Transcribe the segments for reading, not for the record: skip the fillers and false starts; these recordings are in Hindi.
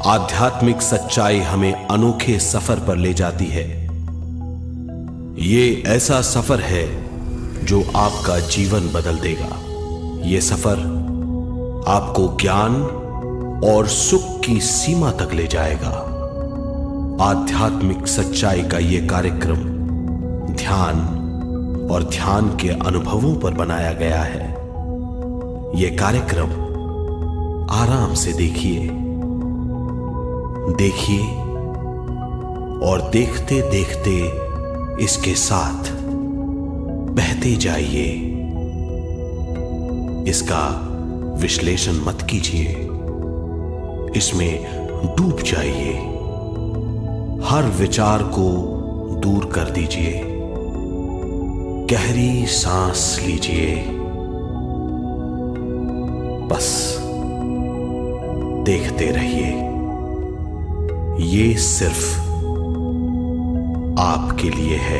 आध्यात्मिक सच्चाई हमें अनोखे सफर पर ले जाती है। ये ऐसा सफर है जो आपका जीवन बदल देगा। ये सफर आपको ज्ञान और सुख की सीमा तक ले जाएगा। आध्यात्मिक सच्चाई का यह कार्यक्रम ध्यान और ध्यान के अनुभवों पर बनाया गया है। यह कार्यक्रम आराम से देखिए और देखते देखते इसके साथ बहते जाइए। इसका विश्लेषण मत कीजिए, इसमें डूब जाइए। हर विचार को दूर कर दीजिए। गहरी सांस लीजिए। बस देखते रहिए। ये सिर्फ आपके लिए है।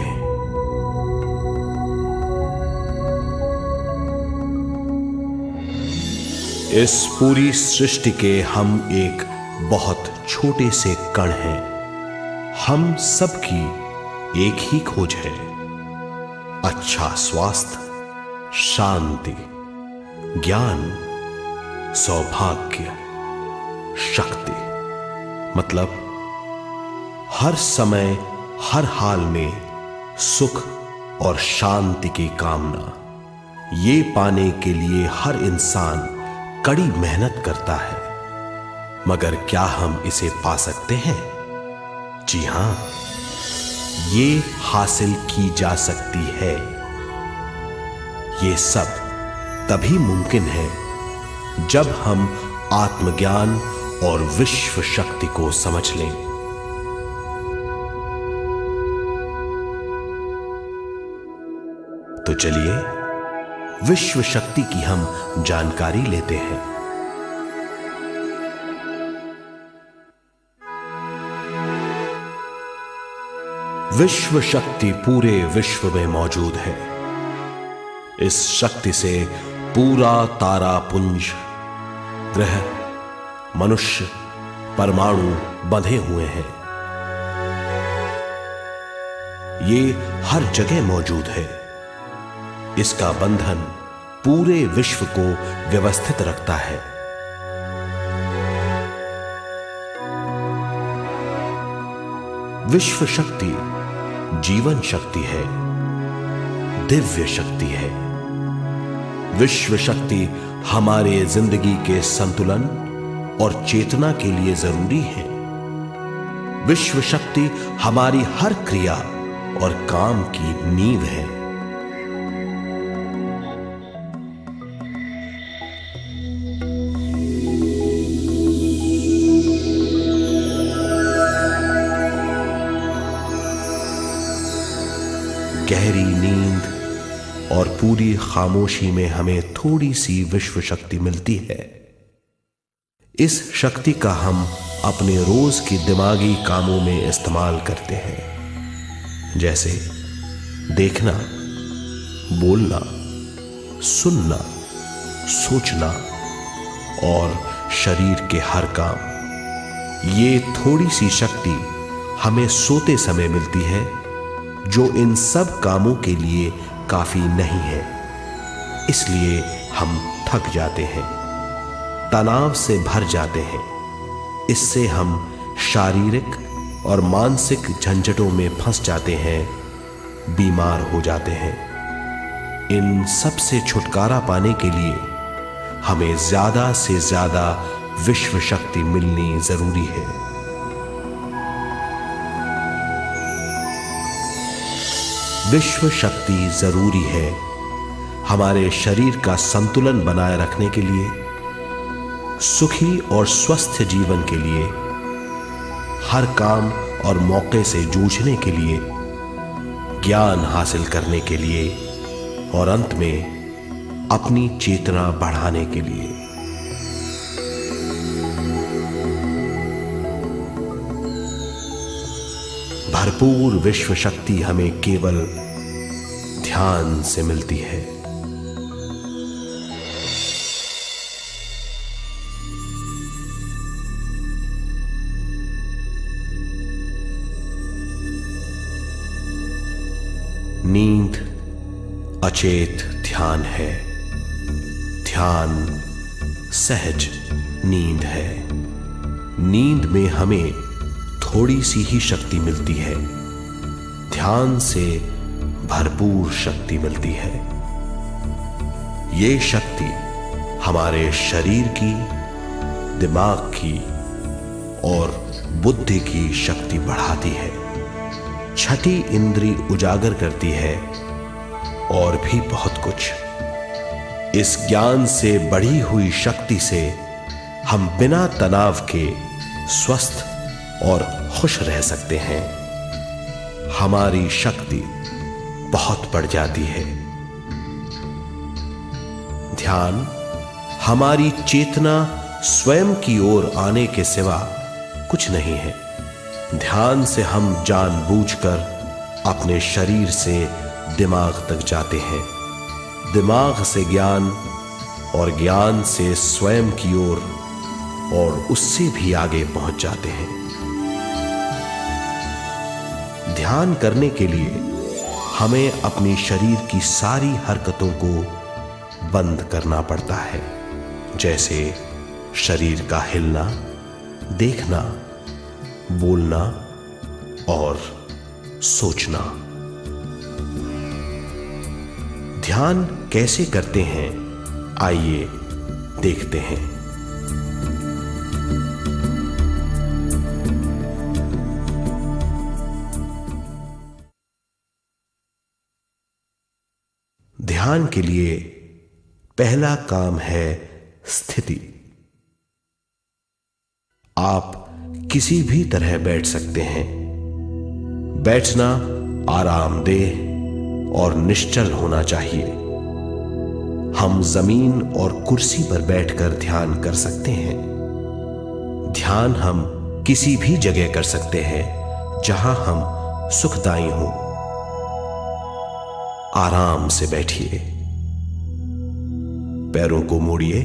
इस पूरी सृष्टि के हम एक बहुत छोटे से कण हैं। हम सबकी एक ही खोज है, अच्छा स्वास्थ्य, शांति, ज्ञान, सौभाग्य, शक्ति। मतलब हर समय हर हाल में सुख और शांति की कामना। ये पाने के लिए हर इंसान कड़ी मेहनत करता है, मगर क्या हम इसे पा सकते हैं? जी हां, ये हासिल की जा सकती है। ये सब तभी मुमकिन है जब हम आत्मज्ञान और विश्व शक्ति को समझ लें। तो चलिए विश्व शक्ति की हम जानकारी लेते हैं। विश्व शक्ति पूरे विश्व में मौजूद है। इस शक्ति से पूरा तारापुंज, ग्रह, मनुष्य, परमाणु बंधे हुए हैं। ये हर जगह मौजूद है। इसका बंधन पूरे विश्व को व्यवस्थित रखता है। विश्व शक्ति जीवन शक्ति है, दिव्य शक्ति है। विश्व शक्ति हमारे जिंदगी के संतुलन और चेतना के लिए जरूरी है। विश्व शक्ति हमारी हर क्रिया और काम की नींव है। गहरी नींद और पूरी खामोशी में हमें थोड़ी सी विश्व शक्ति मिलती है। इस शक्ति का हम अपने रोज की दिमागी कामों में इस्तेमाल करते हैं, जैसे देखना, बोलना, सुनना, सोचना और शरीर के हर काम। ये थोड़ी सी शक्ति हमें सोते समय मिलती है, जो इन सब कामों के लिए काफी नहीं है। इसलिए हम थक जाते हैं, तनाव से भर जाते हैं। इससे हम शारीरिक और मानसिक झंझटों में फंस जाते हैं, बीमार हो जाते हैं। इन सब से छुटकारा पाने के लिए हमें ज्यादा से ज्यादा विश्व शक्ति मिलनी जरूरी है। विश्व शक्ति जरूरी है हमारे शरीर का संतुलन बनाए रखने के लिए, सुखी और स्वस्थ जीवन के लिए, हर काम और मौके से जूझने के लिए, ज्ञान हासिल करने के लिए और अंत में अपनी चेतना बढ़ाने के लिए। भरपूर विश्व शक्ति हमें केवल ध्यान से मिलती है। नींद अचेत ध्यान है, ध्यान सहज नींद है। नींद में हमें थोड़ी सी ही शक्ति मिलती है, ध्यान से भरपूर शक्ति मिलती है। ये शक्ति हमारे शरीर की, दिमाग की और बुद्धि की शक्ति बढ़ाती है। छठी इंद्री उजागर करती है और भी बहुत कुछ। इस ज्ञान से बढ़ी हुई शक्ति से हम बिना तनाव के स्वस्थ और खुश रह सकते हैं। हमारी शक्ति बहुत बढ़ जाती है। ध्यान हमारी चेतना स्वयं की ओर आने के सिवा कुछ नहीं है। ध्यान से हम जानबूझकर अपने शरीर से दिमाग तक जाते हैं, दिमाग से ज्ञान और ज्ञान से स्वयं की ओर और उससे भी आगे पहुंच जाते हैं। ध्यान करने के लिए हमें अपने शरीर की सारी हरकतों को बंद करना पड़ता है, जैसे शरीर का हिलना, देखना, बोलना और सोचना। ध्यान कैसे करते हैं, आइए देखते हैं। ध्यान के लिए पहला काम है स्थिति। आप किसी भी तरह बैठ सकते हैं। बैठना आरामदेह और निश्चल होना चाहिए। हम जमीन और कुर्सी पर बैठकर ध्यान कर सकते हैं। ध्यान हम किसी भी जगह कर सकते हैं जहां हम सुखदायी हों। आराम से बैठिए, पैरों को मोड़िए,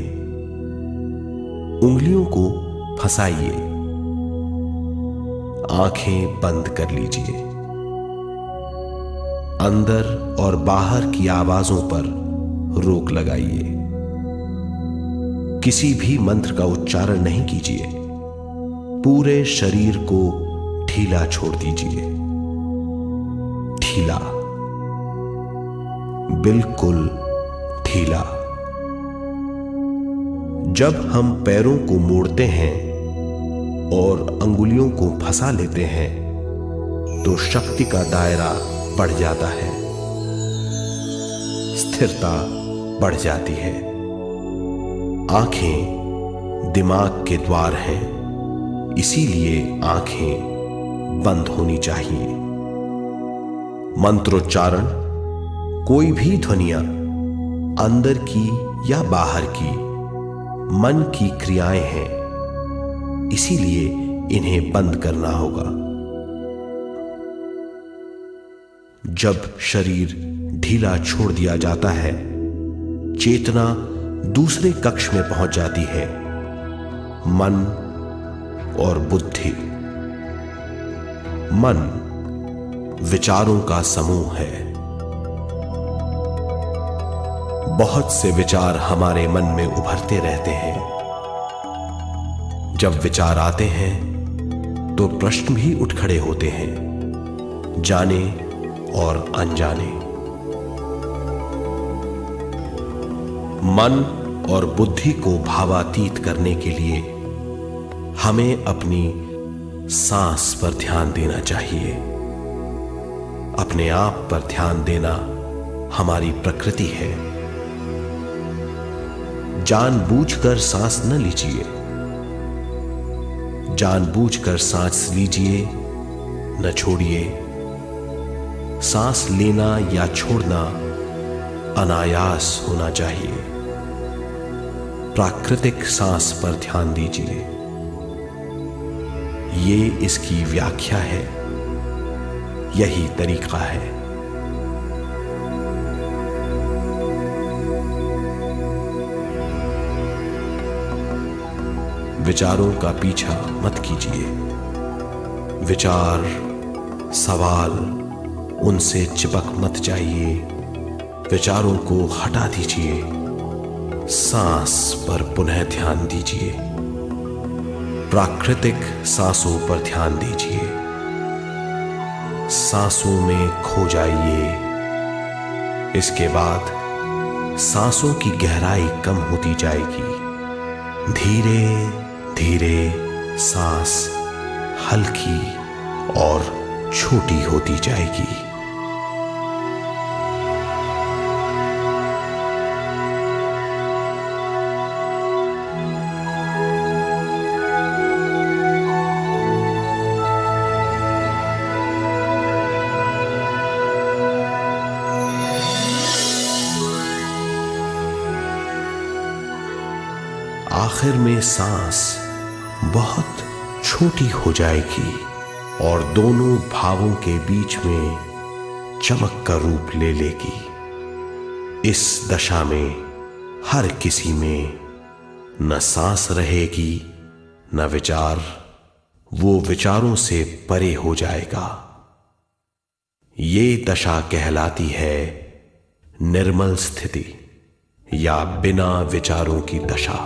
उंगलियों को फंसाइए, आंखें बंद कर लीजिए। अंदर और बाहर की आवाजों पर रोक लगाइए। किसी भी मंत्र का उच्चारण नहीं कीजिए। पूरे शरीर को ढीला छोड़ दीजिए। ढीला, बिल्कुल ढीला। जब हम पैरों को मोड़ते हैं और अंगुलियों को फंसा लेते हैं तो शक्ति का दायरा बढ़ जाता है, स्थिरता बढ़ जाती है। आंखें दिमाग के द्वार हैं, इसीलिए आंखें बंद होनी चाहिए। मंत्रोच्चारण, कोई भी ध्वनियां अंदर की या बाहर की मन की क्रियाएं हैं, इसीलिए इन्हें बंद करना होगा। जब शरीर ढीला छोड़ दिया जाता है, चेतना दूसरे कक्ष में पहुंच जाती है। मन और बुद्धि। मन विचारों का समूह है। बहुत से विचार हमारे मन में उभरते रहते हैं। जब विचार आते हैं तो प्रश्न भी उठ खड़े होते हैं, जाने और अनजाने। मन और बुद्धि को भावातीत करने के लिए हमें अपनी सांस पर ध्यान देना चाहिए। अपने आप पर ध्यान देना हमारी प्रकृति है। जानबूझकर सांस न लीजिए। जानबूझकर सांस लीजिए, न छोड़िए। सांस लेना या छोड़ना अनायास होना चाहिए। प्राकृतिक सांस पर ध्यान दीजिए। ये इसकी व्याख्या है, यही तरीका है। विचारों का पीछा मत कीजिए। विचार, सवाल उनसे चिपक मत जाइए, विचारों को हटा दीजिए, सांस पर पुनः ध्यान दीजिए, प्राकृतिक सांसों पर ध्यान दीजिए, सांसों में खो जाइए। इसके बाद सांसों की गहराई कम होती जाएगी, धीरे धीरे सांस हल्की और छोटी होती जाएगी। आखिर में सांस बहुत छोटी हो जाएगी और दोनों भावों के बीच में चमक का रूप ले लेगी। इस दशा में हर किसी में न सांस रहेगी न विचार, वो विचारों से परे हो जाएगा। ये दशा कहलाती है निर्मल स्थिति या बिना विचारों की दशा।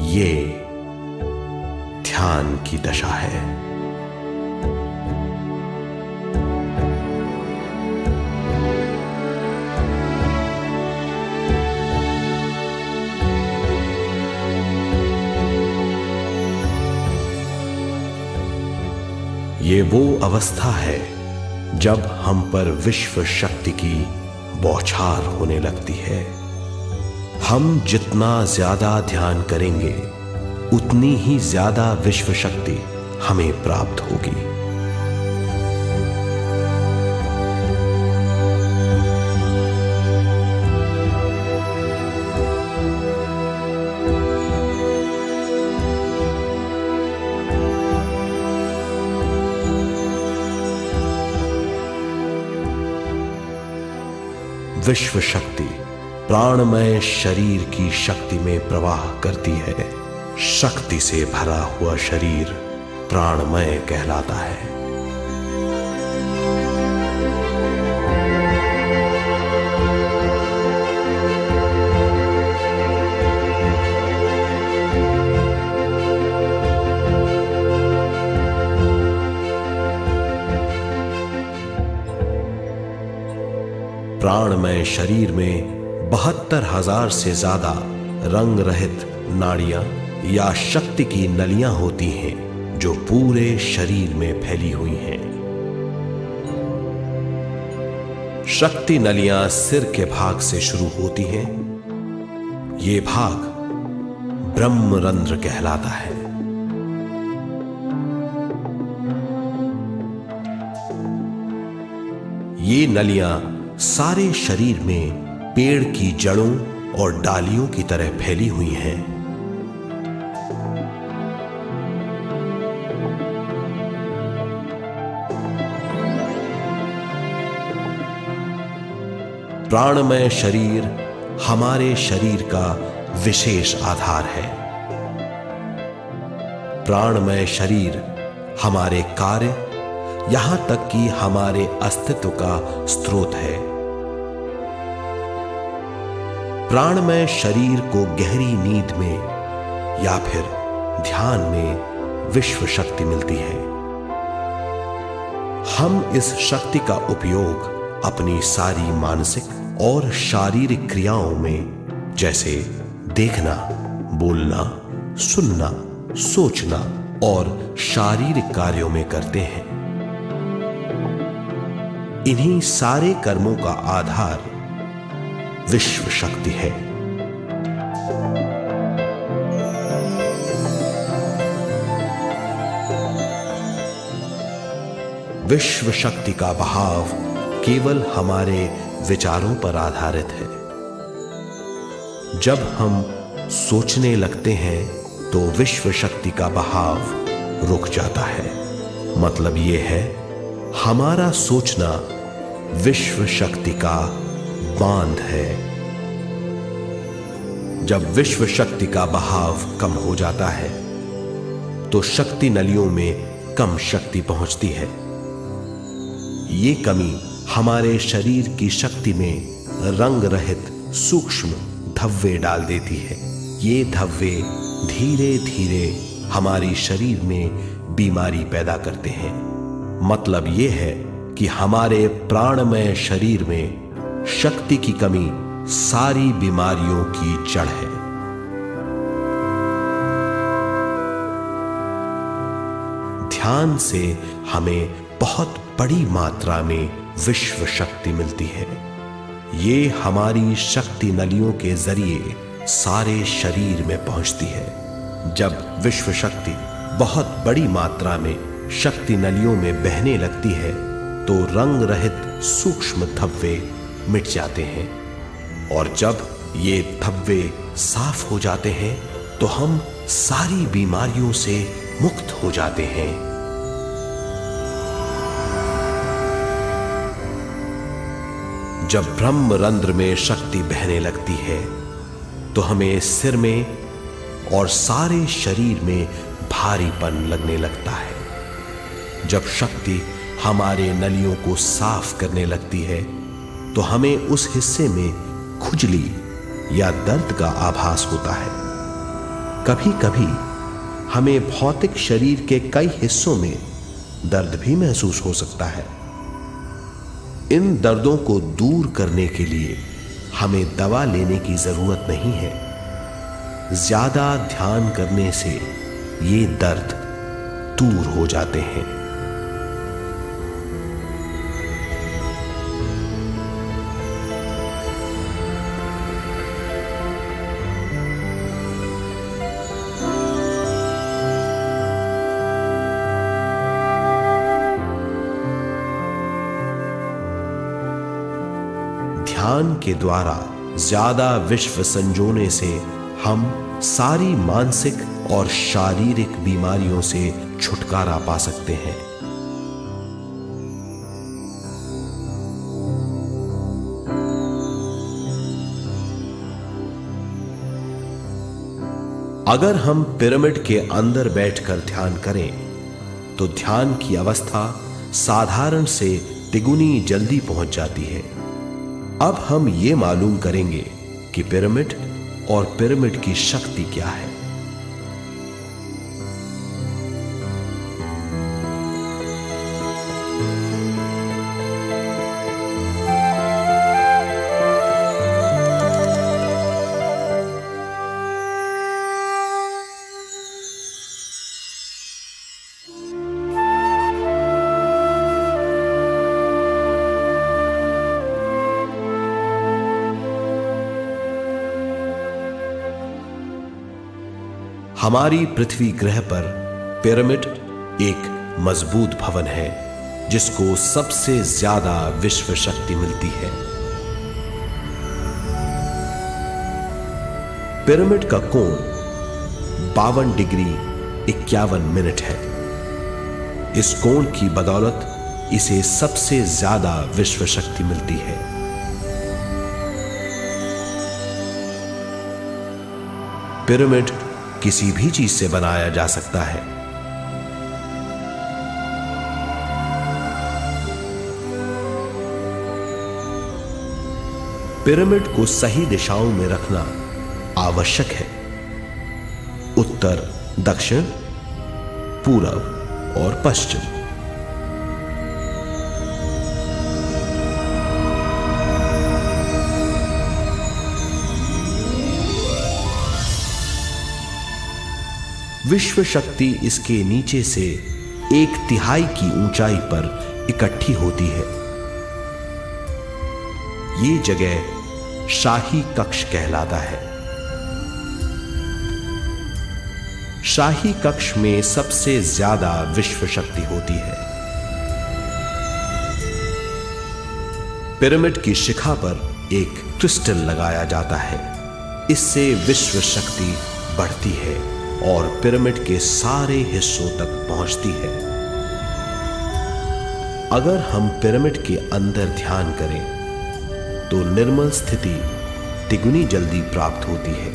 ये ध्यान की दशा है। ये वो अवस्था है जब हम पर विश्व शक्ति की बौछार होने लगती है। हम जितना ज्यादा ध्यान करेंगे उतनी ही ज्यादा विश्व शक्ति हमें प्राप्त होगी। विश्व शक्ति प्राणमय शरीर की शक्ति में प्रवाह करती है। शक्ति से भरा हुआ शरीर प्राणमय कहलाता है। प्राणमय शरीर में 72,000 से ज्यादा रंग रहित नाड़ियां या शक्ति की नलियां होती हैं जो पूरे शरीर में फैली हुई हैं। शक्ति नलियां सिर के भाग से शुरू होती हैं। ये भाग ब्रह्मरंध्र कहलाता है। ये नलियां सारे शरीर में पेड़ की जड़ों और डालियों की तरह फैली हुई हैं। प्राणमय शरीर हमारे शरीर का विशेष आधार है। प्राणमय शरीर हमारे कार्य, यहां तक कि हमारे अस्तित्व का स्रोत है। प्राणमय शरीर को गहरी नींद में या फिर ध्यान में विश्व शक्ति मिलती है। हम इस शक्ति का उपयोग अपनी सारी मानसिक और शारीरिक क्रियाओं में, जैसे देखना, बोलना, सुनना, सोचना और शारीरिक कार्यों में करते हैं। इन्हीं सारे कर्मों का आधार विश्व शक्ति है। विश्व शक्ति का बहाव केवल हमारे विचारों पर आधारित है। जब हम सोचने लगते हैं तो विश्व शक्ति का बहाव रुक जाता है। मतलब यह है, हमारा सोचना विश्व शक्ति का बांध है। जब विश्व शक्ति का बहाव कम हो जाता है तो शक्ति नलियों में कम शक्ति पहुंचती है। ये कमी हमारे शरीर की शक्ति में रंग रहित सूक्ष्म धब्बे डाल देती है। ये धब्बे धीरे धीरे हमारी शरीर में बीमारी पैदा करते हैं। मतलब ये है कि हमारे प्राणमय शरीर में शक्ति की कमी सारी बीमारियों की जड़ है। ध्यान से हमें बहुत बड़ी मात्रा में विश्व शक्ति मिलती है। ये हमारी शक्ति नलियों के जरिए सारे शरीर में पहुंचती है। जब विश्व शक्ति बहुत बड़ी मात्रा में शक्ति नलियों में बहने लगती है तो रंग रहित सूक्ष्म धब्बे मिट जाते हैं, और जब ये धब्बे साफ हो जाते हैं तो हम सारी बीमारियों से मुक्त हो जाते हैं। जब ब्रह्म रंध्र में शक्ति बहने लगती है तो हमें सिर में और सारे शरीर में भारीपन लगने लगता है। जब शक्ति हमारे नलियों को साफ करने लगती है तो हमें उस हिस्से में खुजली या दर्द का आभास होता है। कभी कभी हमें भौतिक शरीर के कई हिस्सों में दर्द भी महसूस हो सकता है। इन दर्दों को दूर करने के लिए हमें दवा लेने की जरूरत नहीं है। ज्यादा ध्यान करने से ये दर्द दूर हो जाते हैं। ध्यान के द्वारा ज्यादा विश्व संजोने से हम सारी मानसिक और शारीरिक बीमारियों से छुटकारा पा सकते हैं। अगर हम पिरामिड के अंदर बैठकर ध्यान करें तो ध्यान की अवस्था साधारण से तिगुनी जल्दी पहुंच जाती है। अब हम ये मालूम करेंगे कि पिरामिड और पिरामिड की शक्ति क्या है। हमारी पृथ्वी ग्रह पर पिरामिड एक मजबूत भवन है जिसको सबसे ज्यादा विश्व शक्ति मिलती है। पिरामिड का कोण 52 डिग्री 51 मिनट है। इस कोण की बदौलत इसे सबसे ज्यादा विश्व शक्ति मिलती है। पिरामिड किसी भी चीज से बनाया जा सकता है। पिरामिड को सही दिशाओं में रखना आवश्यक है। उत्तर, दक्षिण, पूरब और पश्चिम। विश्व शक्ति इसके नीचे से 1/3 की ऊंचाई पर इकट्ठी होती है। ये जगह शाही कक्ष कहलाता है। शाही कक्ष में सबसे ज्यादा विश्व शक्ति होती है। पिरामिड की शिखा पर एक क्रिस्टल लगाया जाता है। इससे विश्व शक्ति बढ़ती है और पिरामिड के सारे हिस्सों तक पहुंचती है। अगर हम पिरामिड के अंदर ध्यान करें तो निर्मल स्थिति तिगुनी जल्दी प्राप्त होती है।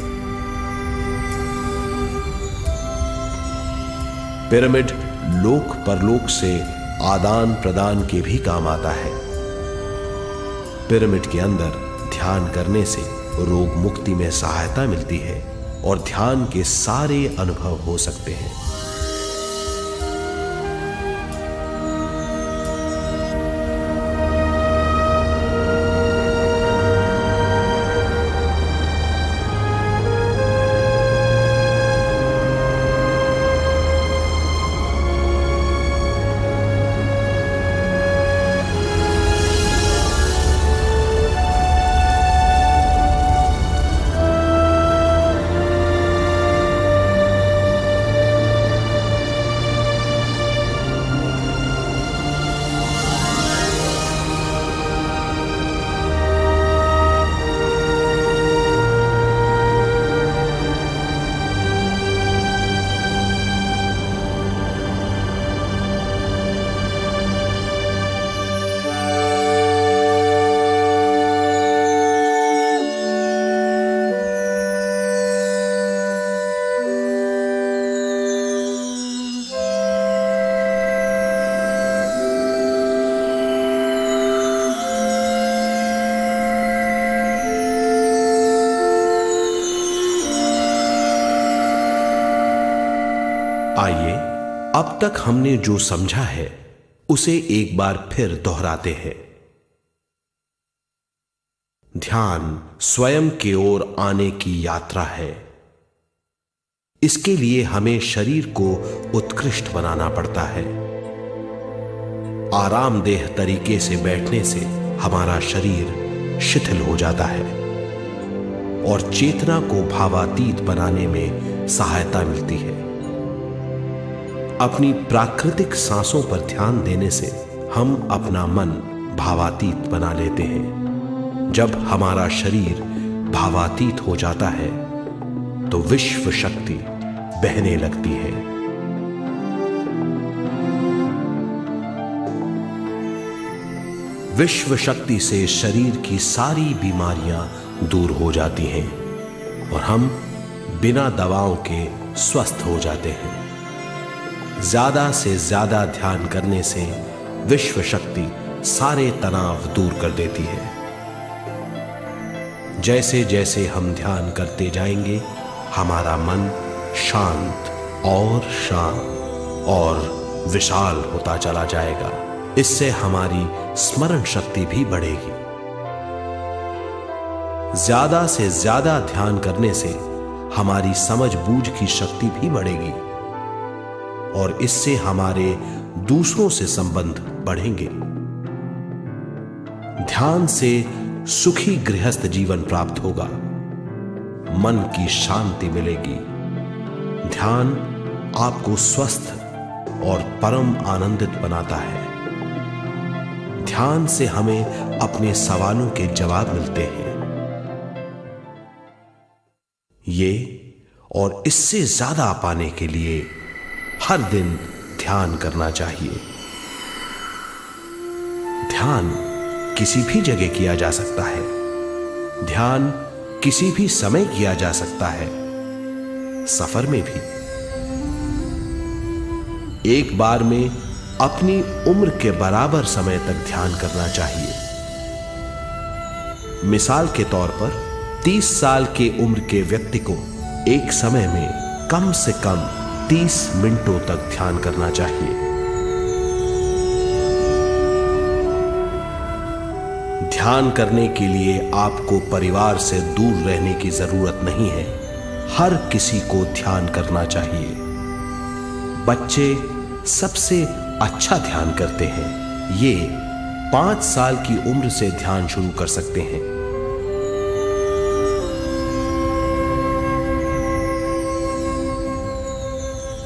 पिरामिड लोक परलोक से आदान प्रदान के भी काम आता है। पिरामिड के अंदर ध्यान करने से रोग मुक्ति में सहायता मिलती है और ध्यान के सारे अनुभव हो सकते हैं। आइए अब तक हमने जो समझा है उसे एक बार फिर दोहराते हैं। ध्यान स्वयं की ओर आने की यात्रा है। इसके लिए हमें शरीर को उत्कृष्ट बनाना पड़ता है। आरामदेह तरीके से बैठने से हमारा शरीर शिथिल हो जाता है और चेतना को भावातीत बनाने में सहायता मिलती है। अपनी प्राकृतिक सांसों पर ध्यान देने से हम अपना मन भावातीत बना लेते हैं। जब हमारा शरीर भावातीत हो जाता है तो विश्व शक्ति बहने लगती है। विश्व शक्ति से शरीर की सारी बीमारियां दूर हो जाती हैं और हम बिना दवाओं के स्वस्थ हो जाते हैं। ज्यादा से ज्यादा ध्यान करने से विश्व शक्ति सारे तनाव दूर कर देती है। जैसे जैसे हम ध्यान करते जाएंगे हमारा मन शांत और विशाल होता चला जाएगा। इससे हमारी स्मरण शक्ति भी बढ़ेगी। ज्यादा से ज्यादा ध्यान करने से हमारी समझ बूझ की शक्ति भी बढ़ेगी और इससे हमारे दूसरों से संबंध बढ़ेंगे। ध्यान से सुखी गृहस्थ जीवन प्राप्त होगा, मन की शांति मिलेगी। ध्यान आपको स्वस्थ और परम आनंदित बनाता है। ध्यान से हमें अपने सवालों के जवाब मिलते हैं। ये और इससे ज्यादा पाने के लिए हर दिन ध्यान करना चाहिए। ध्यान किसी भी जगह किया जा सकता है। ध्यान किसी भी समय किया जा सकता है, सफर में भी। एक बार में अपनी उम्र के बराबर समय तक ध्यान करना चाहिए। मिसाल के तौर पर 30 साल की उम्र के व्यक्ति को एक समय में कम से कम 30 मिनटों तक ध्यान करना चाहिए। ध्यान करने के लिए आपको परिवार से दूर रहने की जरूरत नहीं है। हर किसी को ध्यान करना चाहिए। बच्चे सबसे अच्छा ध्यान करते हैं। ये 5 साल की उम्र से ध्यान शुरू कर सकते हैं।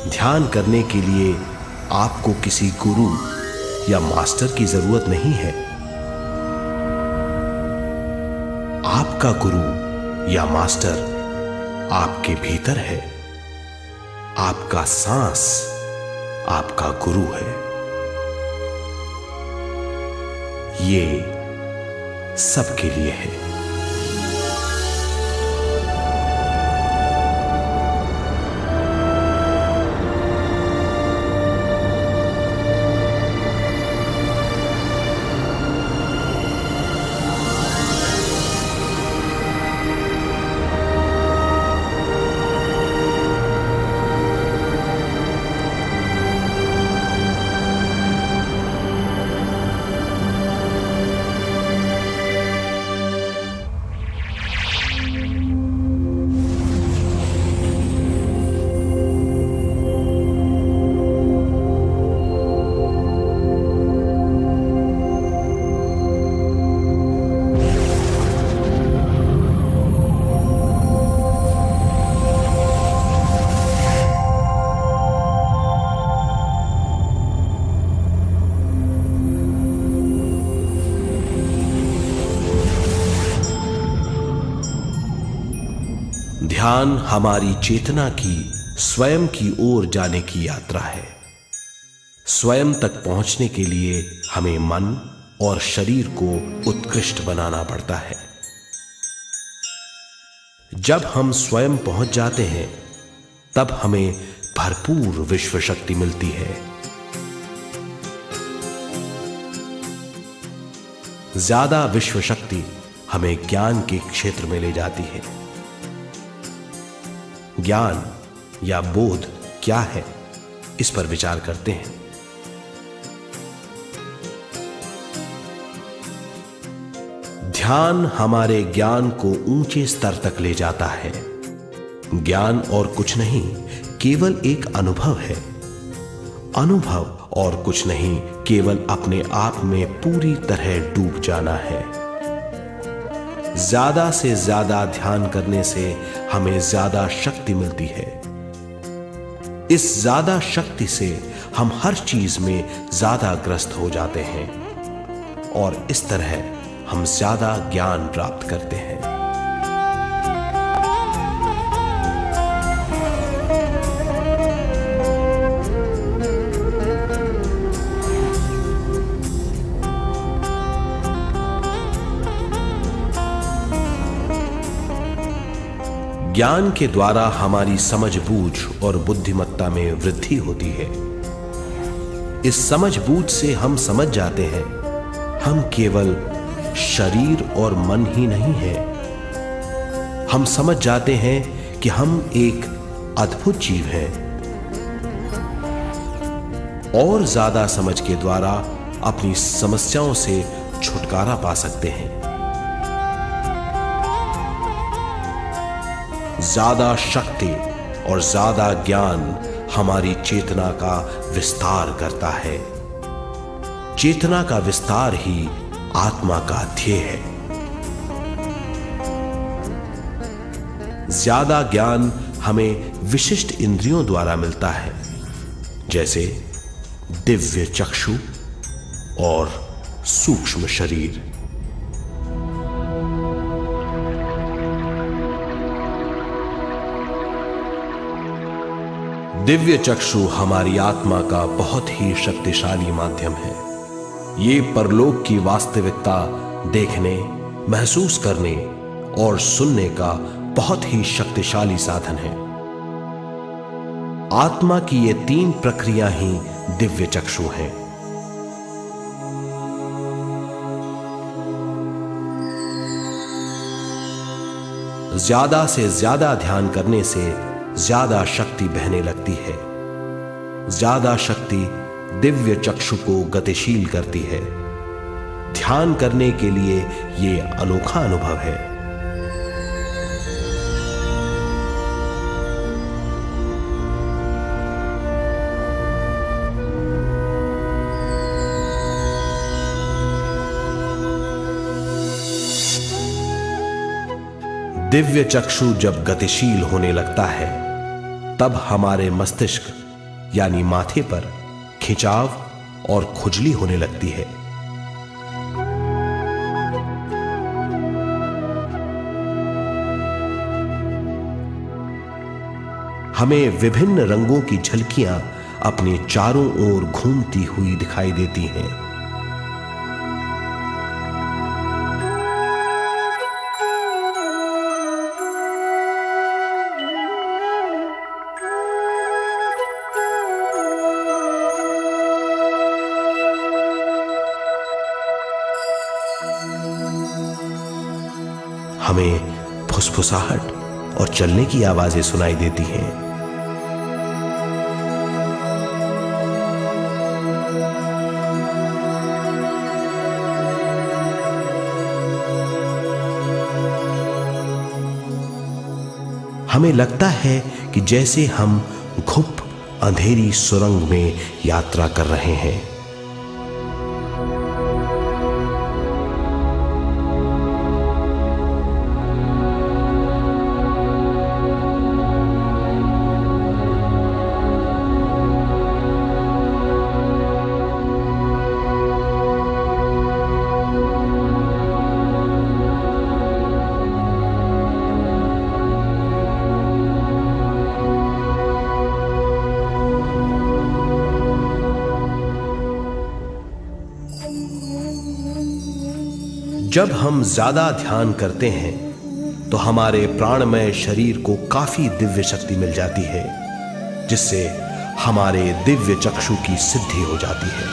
ध्यान करने के लिए आपको किसी गुरु या मास्टर की जरूरत नहीं है। आपका गुरु या मास्टर आपके भीतर है। आपका सांस आपका गुरु है। ये सबके लिए है। ध्यान हमारी चेतना की स्वयं की ओर जाने की यात्रा है। स्वयं तक पहुंचने के लिए हमें मन और शरीर को उत्कृष्ट बनाना पड़ता है। जब हम स्वयं पहुंच जाते हैं तब हमें भरपूर विश्व शक्ति मिलती है। ज्यादा विश्व शक्ति हमें ज्ञान के क्षेत्र में ले जाती है। ज्ञान या बोध क्या है, इस पर विचार करते हैं। ध्यान हमारे ज्ञान को ऊंचे स्तर तक ले जाता है। ज्ञान और कुछ नहीं, केवल एक अनुभव है। अनुभव और कुछ नहीं, केवल अपने आप में पूरी तरह डूब जाना है। ज्यादा से ज्यादा ध्यान करने से हमें ज्यादा शक्ति मिलती है। इस ज्यादा शक्ति से हम हर चीज में ज्यादा ग्रस्त हो जाते हैं और इस तरह हम ज्यादा ज्ञान प्राप्त करते हैं। ज्ञान के द्वारा हमारी समझबूझ और बुद्धिमत्ता में वृद्धि होती है। इस समझबूझ से हम समझ जाते हैं हम केवल शरीर और मन ही नहीं है। हम समझ जाते हैं कि हम एक अद्भुत जीव हैं। और ज्यादा समझ के द्वारा अपनी समस्याओं से छुटकारा पा सकते हैं। ज्यादा शक्ति और ज्यादा ज्ञान हमारी चेतना का विस्तार करता है। चेतना का विस्तार ही आत्मा का ध्येय है। ज्यादा ज्ञान हमें विशिष्ट इंद्रियों द्वारा मिलता है, जैसे दिव्य चक्षु और सूक्ष्म शरीर। दिव्य चक्षु हमारी आत्मा का बहुत ही शक्तिशाली माध्यम है। ये परलोक की वास्तविकता देखने, महसूस करने और सुनने का बहुत ही शक्तिशाली साधन है। आत्मा की ये तीन प्रक्रिया ही दिव्य चक्षु हैं। ज्यादा से ज्यादा ध्यान करने से ज्यादा शक्ति बहने लगती है। ज्यादा शक्ति दिव्य चक्षु को गतिशील करती है। ध्यान करने के लिए यह अनोखा अनुभव है। दिव्य चक्षु जब गतिशील होने लगता है तब हमारे मस्तिष्क यानी माथे पर खिंचाव और खुजली होने लगती है। हमें विभिन्न रंगों की झलकियां अपने चारों ओर घूमती हुई दिखाई देती हैं। हमें फुसफुसाहट और चलने की आवाजें सुनाई देती हैं। हमें लगता है कि जैसे हम घुप अंधेरी सुरंग में यात्रा कर रहे हैं। जब हम ज्यादा ध्यान करते हैं तो हमारे प्राणमय शरीर को काफी दिव्य शक्ति मिल जाती है, जिससे हमारे दिव्य चक्षु की सिद्धि हो जाती है।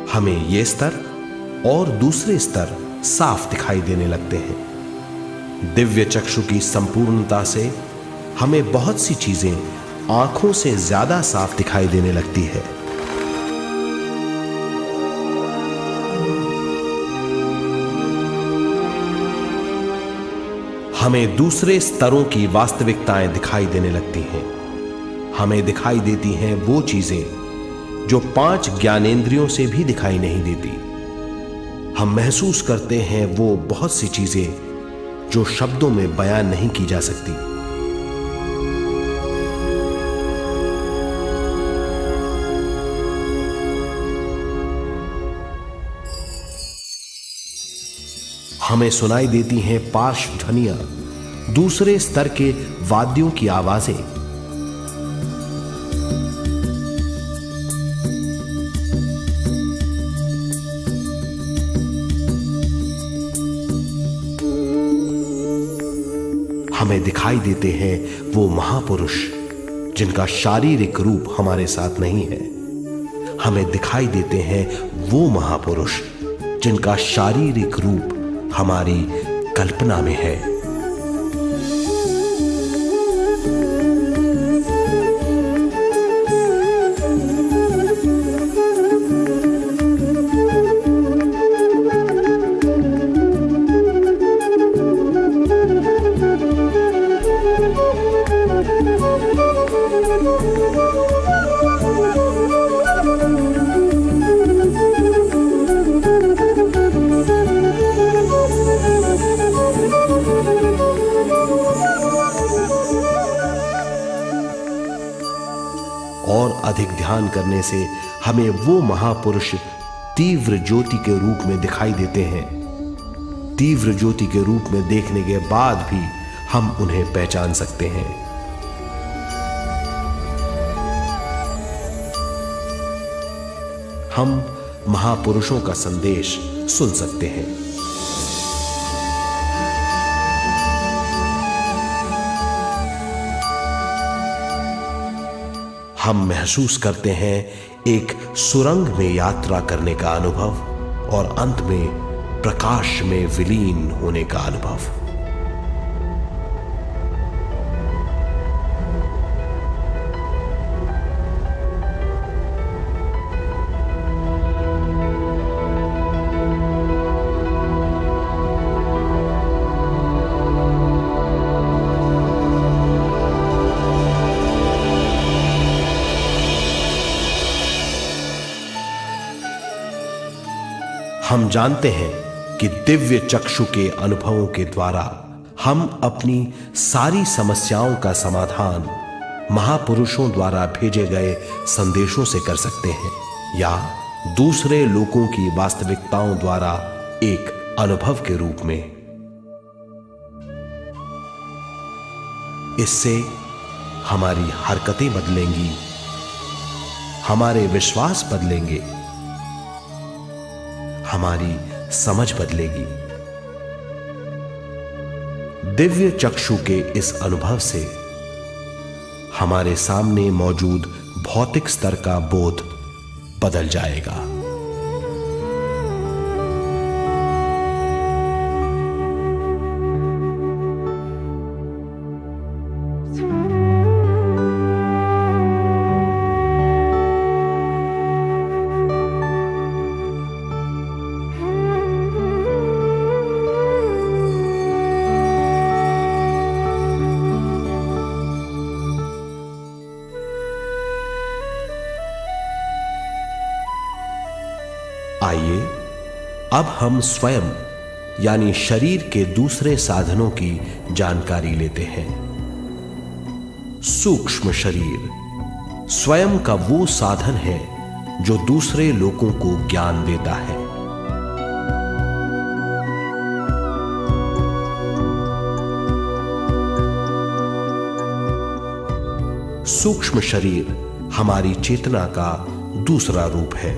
हमें ये स्तर और दूसरे स्तर साफ दिखाई देने लगते हैं। दिव्य चक्षु की संपूर्णता से हमें बहुत सी चीजें आंखों से ज्यादा साफ दिखाई देने लगती है। हमें दूसरे स्तरों की वास्तविकताएं दिखाई देने लगती हैं। हमें दिखाई देती हैं वो चीजें जो 5 ज्ञानेंद्रियों से भी दिखाई नहीं देती। हम महसूस करते हैं वो बहुत सी चीजें जो शब्दों में बयान नहीं की जा सकती। हमें सुनाई देती हैं पार्श्व ध्वनियां, दूसरे स्तर के वाद्यों की आवाजें। हमें दिखाई देते हैं वो महापुरुष जिनका शारीरिक रूप हमारे साथ नहीं है। हमें दिखाई देते हैं वो महापुरुष जिनका शारीरिक रूप हमारी कल्पना में है। और अधिक ध्यान करने से हमें वो महापुरुष तीव्र ज्योति के रूप में दिखाई देते हैं। तीव्र ज्योति के रूप में देखने के बाद भी हम उन्हें पहचान सकते हैं। हम महापुरुषों का संदेश सुन सकते हैं। हम महसूस करते हैं एक सुरंग में यात्रा करने का अनुभव और अंत में प्रकाश में विलीन होने का अनुभव। हम जानते हैं कि दिव्य चक्षु के अनुभवों के द्वारा हम अपनी सारी समस्याओं का समाधान महापुरुषों द्वारा भेजे गए संदेशों से कर सकते हैं, या दूसरे लोगों की वास्तविकताओं द्वारा एक अनुभव के रूप में। इससे हमारी हरकतें बदलेंगी, हमारे विश्वास बदलेंगे, हमारी समझ बदलेगी। दिव्य चक्षु के इस अनुभव से हमारे सामने मौजूद भौतिक स्तर का बोध बदल जाएगा। आइए अब हम स्वयं यानी शरीर के दूसरे साधनों की जानकारी लेते हैं। सूक्ष्म शरीर स्वयं का वो साधन है जो दूसरे लोगों को ज्ञान देता है। सूक्ष्म शरीर हमारी चेतना का दूसरा रूप है।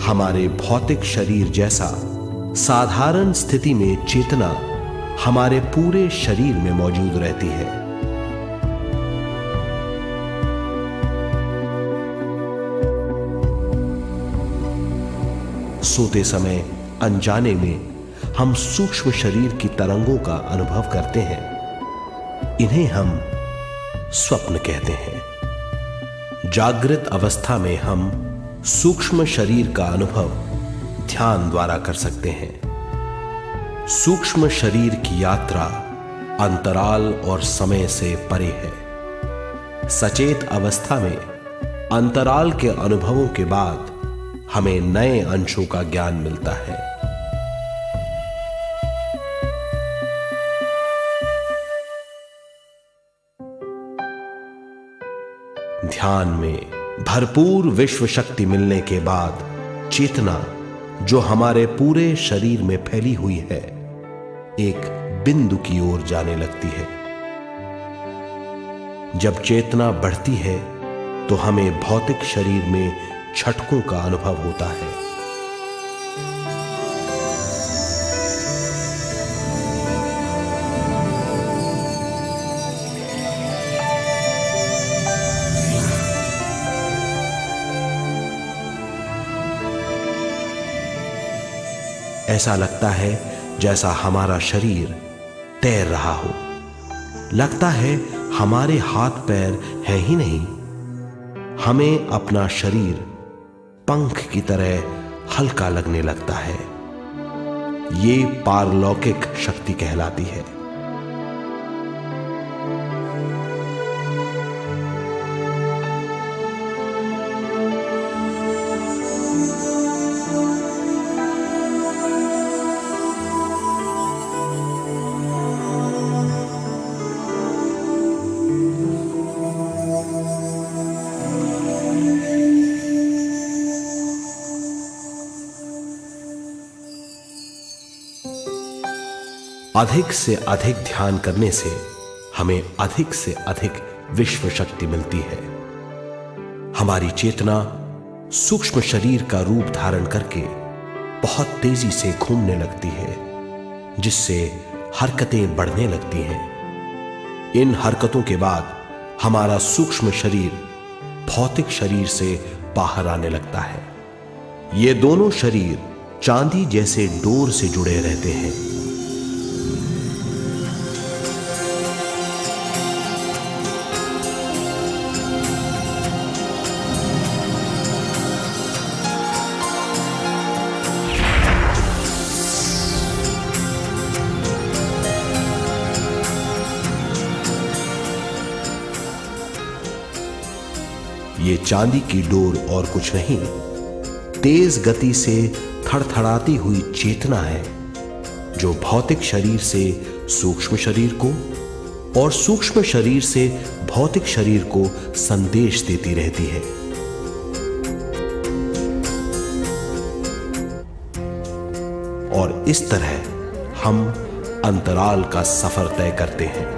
हमारे भौतिक शरीर जैसा साधारण स्थिति में चेतना हमारे पूरे शरीर में मौजूद रहती है। सोते समय अनजाने में हम सूक्ष्म शरीर की तरंगों का अनुभव करते हैं। इन्हें हम स्वप्न कहते हैं। जागृत अवस्था में हम सूक्ष्म शरीर का अनुभव ध्यान द्वारा कर सकते हैं। सूक्ष्म शरीर की यात्रा अंतराल और समय से परे है। सचेत अवस्था में अंतराल के अनुभवों के बाद हमें नए अंशों का ज्ञान मिलता है। ध्यान में भरपूर विश्व शक्ति मिलने के बाद चेतना जो हमारे पूरे शरीर में फैली हुई है एक बिंदु की ओर जाने लगती है। जब चेतना बढ़ती है तो हमें भौतिक शरीर में झटकों का अनुभव होता है। ऐसा लगता है जैसा हमारा शरीर तैर रहा हो। लगता है हमारे हाथ पैर हैं ही नहीं। हमें अपना शरीर पंख की तरह हल्का लगने लगता है। ये पारलौकिक शक्ति कहलाती है। अधिक से अधिक ध्यान करने से हमें अधिक से अधिक विश्व शक्ति मिलती है। हमारी चेतना सूक्ष्म शरीर का रूप धारण करके बहुत तेजी से घूमने लगती है, जिससे हरकतें बढ़ने लगती हैं। इन हरकतों के बाद हमारा सूक्ष्म शरीर भौतिक शरीर से बाहर आने लगता है। ये दोनों शरीर चांदी जैसे डोर से जुड़े रहते हैं। ये चांदी की डोर और कुछ नहीं, तेज गति से थड़थड़ाती हुई चेतना है, जो भौतिक शरीर से सूक्ष्म शरीर को और सूक्ष्म शरीर से भौतिक शरीर को संदेश देती रहती है। और इस तरह हम अंतराल का सफर तय करते हैं।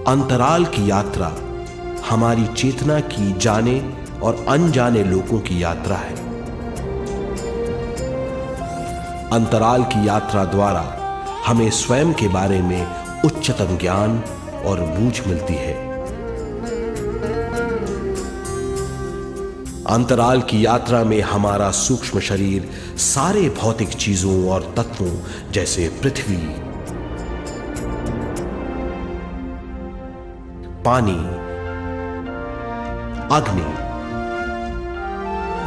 अंतराल की यात्रा हमारी चेतना की जाने और अनजाने लोगों की यात्रा है। अंतराल की यात्रा द्वारा हमें स्वयं के बारे में उच्चतम ज्ञान और बूझ मिलती है। अंतराल की यात्रा में हमारा सूक्ष्म शरीर सारे भौतिक चीजों और तत्वों जैसे पृथ्वी, पानी, अग्नि,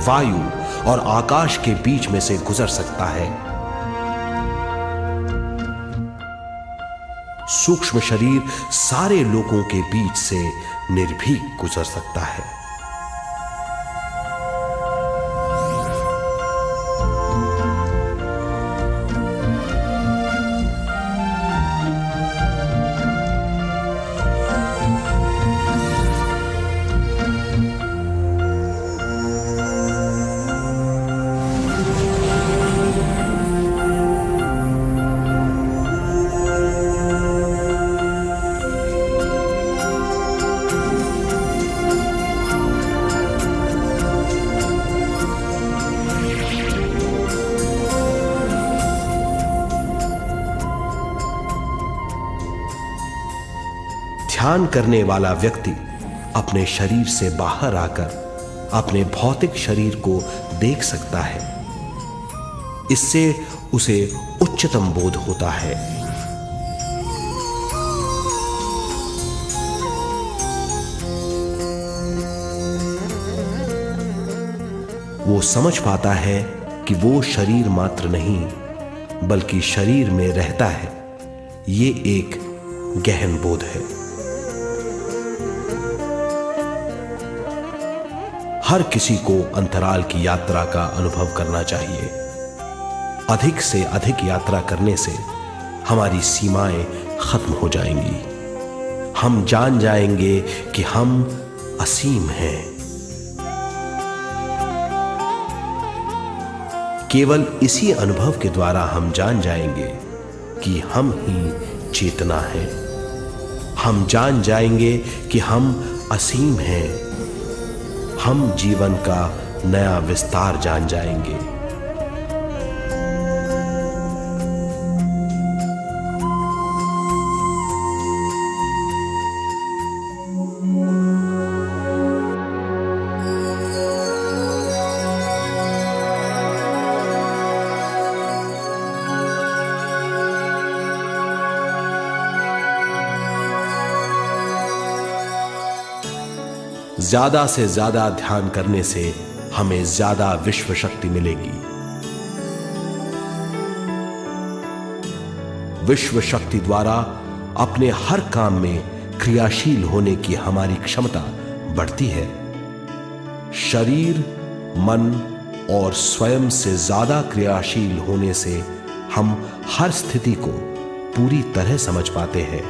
वायु और आकाश के बीच में से गुजर सकता है। सूक्ष्म शरीर सारे लोगों के बीच से निर्भीक गुजर सकता है। ध्यान करने वाला व्यक्ति अपने शरीर से बाहर आकर अपने भौतिक शरीर को देख सकता है। इससे उसे उच्चतम बोध होता है। वो समझ पाता है कि वो शरीर मात्र नहीं बल्कि शरीर में रहता है। ये एक गहन बोध है। हर किसी को अंतराल की यात्रा का अनुभव करना चाहिए। अधिक से अधिक यात्रा करने से हमारी सीमाएं खत्म हो जाएंगी। हम जान जाएंगे कि हम असीम हैं। केवल इसी अनुभव के द्वारा हम जान जाएंगे कि हम ही चेतना हैं। हम जान जाएंगे कि हम असीम हैं। हम जीवन का नया विस्तार जान जाएंगे। ज्यादा से ज्यादा ध्यान करने से हमें ज्यादा विश्व शक्ति मिलेगी। विश्व शक्ति द्वारा अपने हर काम में क्रियाशील होने की हमारी क्षमता बढ़ती है। शरीर, मन और स्वयं से ज्यादा क्रियाशील होने से हम हर स्थिति को पूरी तरह समझ पाते हैं।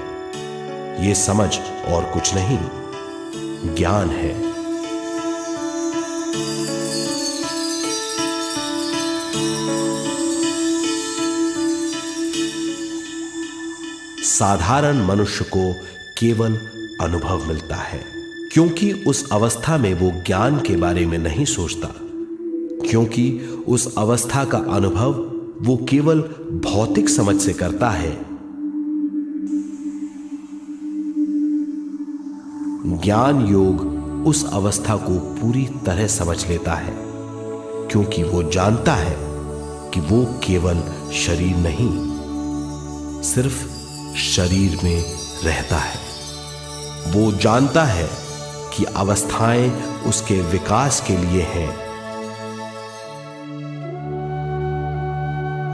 ये समझ और कुछ नहीं, ज्ञान है। साधारण मनुष्य को केवल अनुभव मिलता है, क्योंकि उस अवस्था में वो ज्ञान के बारे में नहीं सोचता, क्योंकि उस अवस्था का अनुभव वो केवल भौतिक समझ से करता है। ज्ञान योग उस अवस्था को पूरी तरह समझ लेता है, क्योंकि वो जानता है कि वो केवल शरीर नहीं, सिर्फ शरीर में रहता है। वो जानता है कि अवस्थाएं उसके विकास के लिए हैं।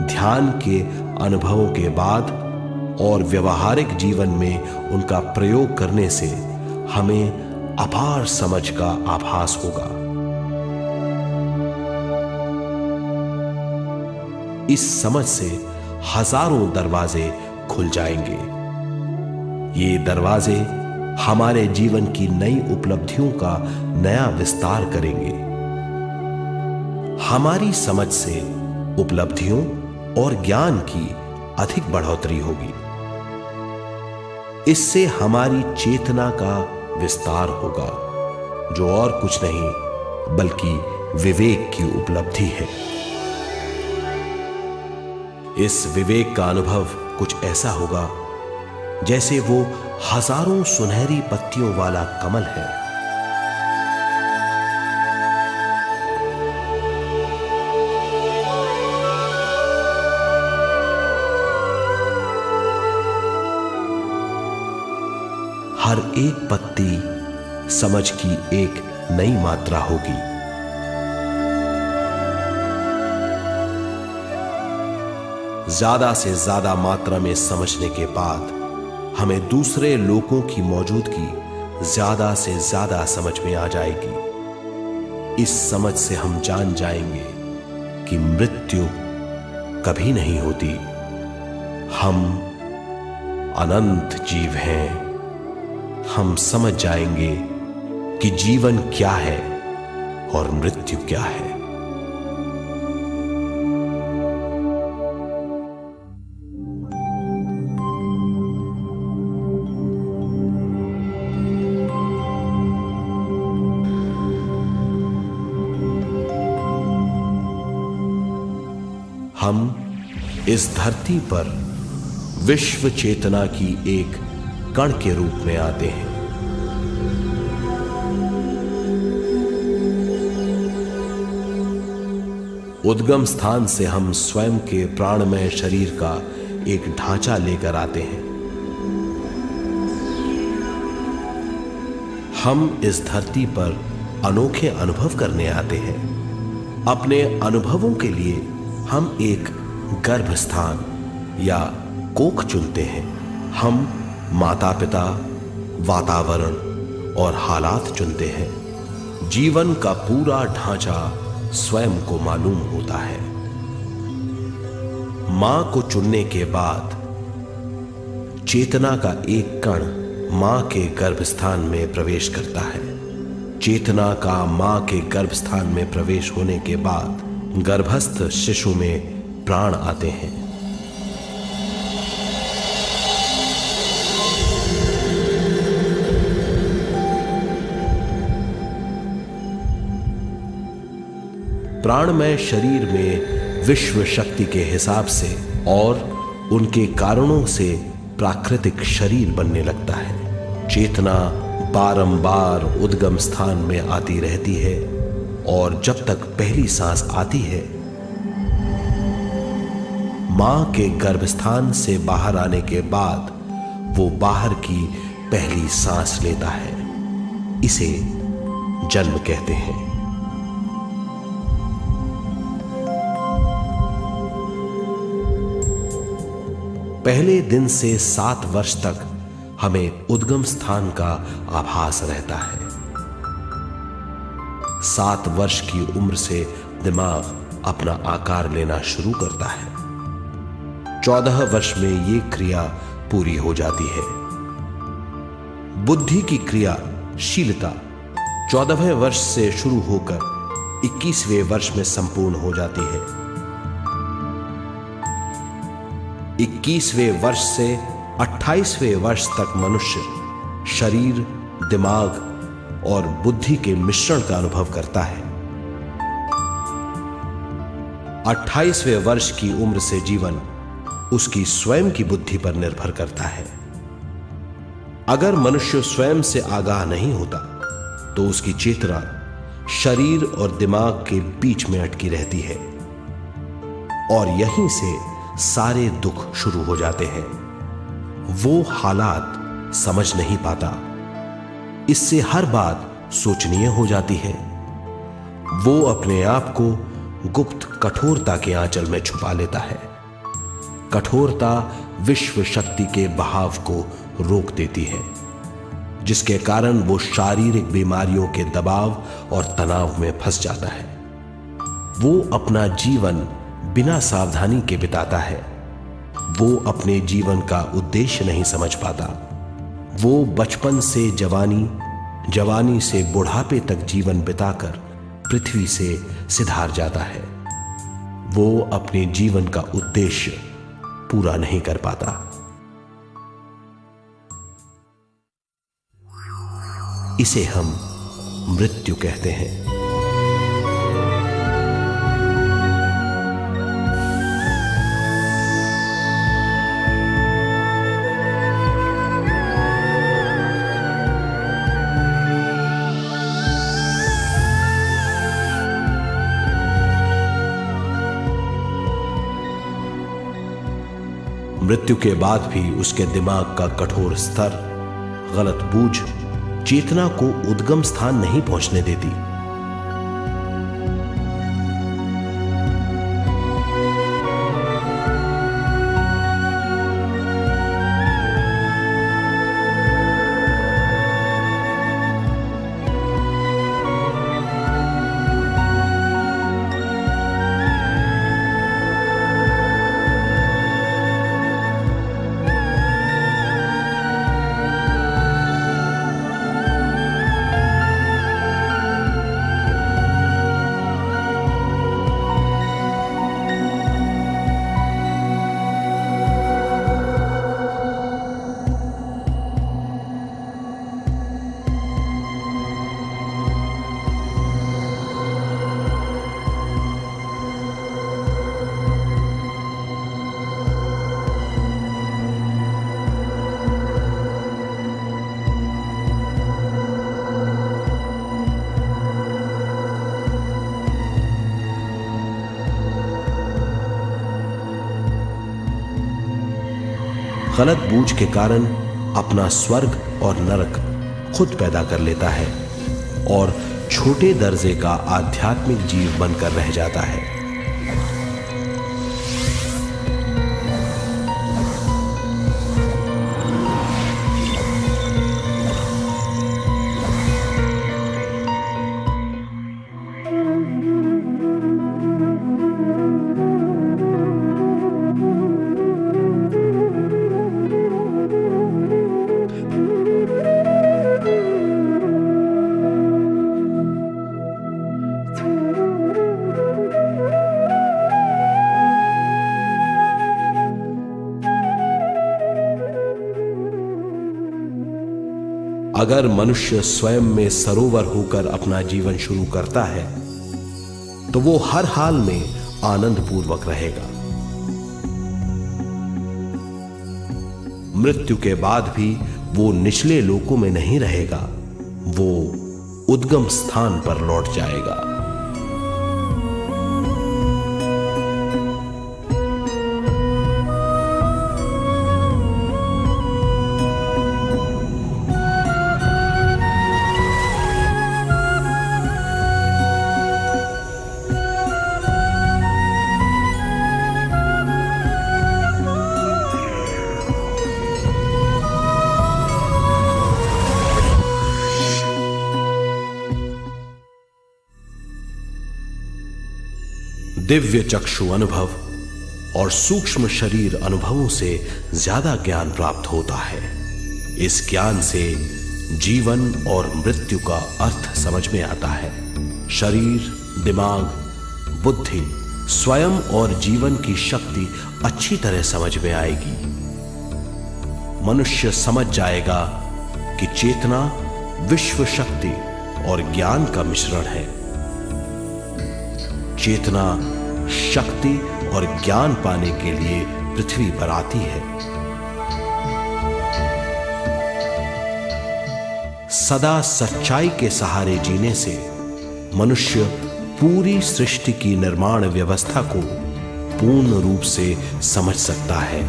ध्यान के अनुभवों के बाद और व्यवहारिक जीवन में उनका प्रयोग करने से हमें अपार समझ का आभास होगा। इस समझ से हजारों दरवाजे खुल जाएंगे। ये दरवाजे हमारे जीवन की नई उपलब्धियों का नया विस्तार करेंगे। हमारी समझ से उपलब्धियों और ज्ञान की अधिक बढ़ोतरी होगी। इससे हमारी चेतना का विस्तार होगा, जो और कुछ नहीं बल्कि विवेक की उपलब्धि है। इस विवेक का अनुभव कुछ ऐसा होगा जैसे वो हजारों सुनहरी पत्तियों वाला कमल है। हर एक पत्ती समझ की एक नई मात्रा होगी। ज्यादा से ज्यादा मात्रा में समझने के बाद हमें दूसरे लोगों की मौजूदगी ज्यादा से ज्यादा समझ में आ जाएगी। इस समझ से हम जान जाएंगे कि मृत्यु कभी नहीं होती। हम अनंत जीव हैं। हम समझ जाएंगे कि जीवन क्या है और मृत्यु क्या है। हम इस धरती पर विश्व चेतना की एक कण के रूप में आते हैं। उद्गम स्थान से हम स्वयं के प्राणमय शरीर का एक ढांचा लेकर आते हैं। हम इस धरती पर अनोखे अनुभव करने आते हैं। अपने अनुभवों के लिए हम एक गर्भ स्थान या कोख चुनते हैं। हम माता पिता, वातावरण और हालात चुनते हैं। जीवन का पूरा ढांचा स्वयं को मालूम होता है। मां को चुनने के बाद चेतना का एक कण मां के गर्भस्थान में प्रवेश करता है। चेतना का मां के गर्भस्थान में प्रवेश होने के बाद गर्भस्थ शिशु में प्राण आते हैं। प्राणमय शरीर में विश्व शक्ति के हिसाब से और उनके कारणों से प्राकृतिक शरीर बनने लगता है। चेतना बारंबार उद्गम स्थान में आती रहती है और जब तक पहली सांस आती है, मां के गर्भस्थान से बाहर आने के बाद वो बाहर की पहली सांस लेता है। इसे जन्म कहते हैं। पहले दिन से 7 वर्ष तक हमें उद्गम स्थान का आभास रहता है। 7 वर्ष की उम्र से दिमाग अपना आकार लेना शुरू करता है। 14 वर्ष में यह क्रिया पूरी हो जाती है। बुद्धि की क्रियाशीलता 14वें वर्ष से शुरू होकर 21वें वर्ष में संपूर्ण हो जाती है। 21वें वर्ष से 28वें वर्ष तक मनुष्य शरीर, दिमाग और बुद्धि के मिश्रण का अनुभव करता है। 28वें वर्ष की उम्र से जीवन उसकी स्वयं की बुद्धि पर निर्भर करता है। अगर मनुष्य स्वयं से आगाह नहीं होता तो उसकी चेतना शरीर और दिमाग के बीच में अटकी रहती है और यहीं से सारे दुख शुरू हो जाते हैं। वो हालात समझ नहीं पाता। इससे हर बात सोचनीय हो जाती है। वो अपने आप को गुप्त कठोरता के आंचल में छुपा लेता है। कठोरता विश्व शक्ति के बहाव को रोक देती है, जिसके कारण वो शारीरिक बीमारियों के दबाव और तनाव में फंस जाता है। वो अपना जीवन बिना सावधानी के बिताता है। वो अपने जीवन का उद्देश्य नहीं समझ पाता। वो बचपन से जवानी, जवानी से बुढ़ापे तक जीवन बिताकर पृथ्वी से सिधार जाता है। वो अपने जीवन का उद्देश्य पूरा नहीं कर पाता। इसे हम मृत्यु कहते हैं। मृत्यु के बाद भी उसके दिमाग का कठोर स्तर, गलत बूझ चेतना को उद्गम स्थान नहीं पहुंचने देती। गलत बूझ के कारण अपना स्वर्ग और नरक खुद पैदा कर लेता है और छोटे दर्जे का आध्यात्मिक जीव बनकर रह जाता है। अगर मनुष्य स्वयं में सरोवर होकर अपना जीवन शुरू करता है तो वो हर हाल में आनंद पूर्वक रहेगा। मृत्यु के बाद भी वो निचले लोकों में नहीं रहेगा, वो उद्गम स्थान पर लौट जाएगा। दिव्य चक्षु अनुभव और सूक्ष्म शरीर अनुभवों से ज्यादा ज्ञान प्राप्त होता है। इस ज्ञान से जीवन और मृत्यु का अर्थ समझ में आता है। शरीर, दिमाग, बुद्धि, स्वयं और जीवन की शक्ति अच्छी तरह समझ में आएगी। मनुष्य समझ जाएगा कि चेतना विश्व शक्ति और ज्ञान का मिश्रण है। चेतना शक्ति और ज्ञान पाने के लिए पृथ्वी पर आती है। सदा सच्चाई के सहारे जीने से मनुष्य पूरी सृष्टि की निर्माण व्यवस्था को पूर्ण रूप से समझ सकता है।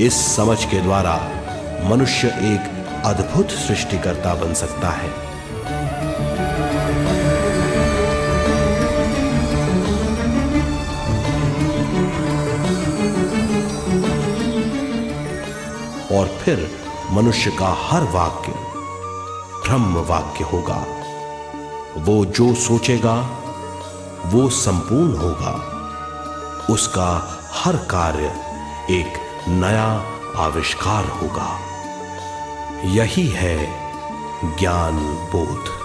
इस समझ के द्वारा मनुष्य एक अद्भुत सृष्टिकर्ता बन सकता है। और फिर मनुष्य का हर वाक्य ब्रह्म वाक्य होगा। वो जो सोचेगा वो संपूर्ण होगा। उसका हर कार्य एक नया आविष्कार होगा। यही है ज्ञान बोध।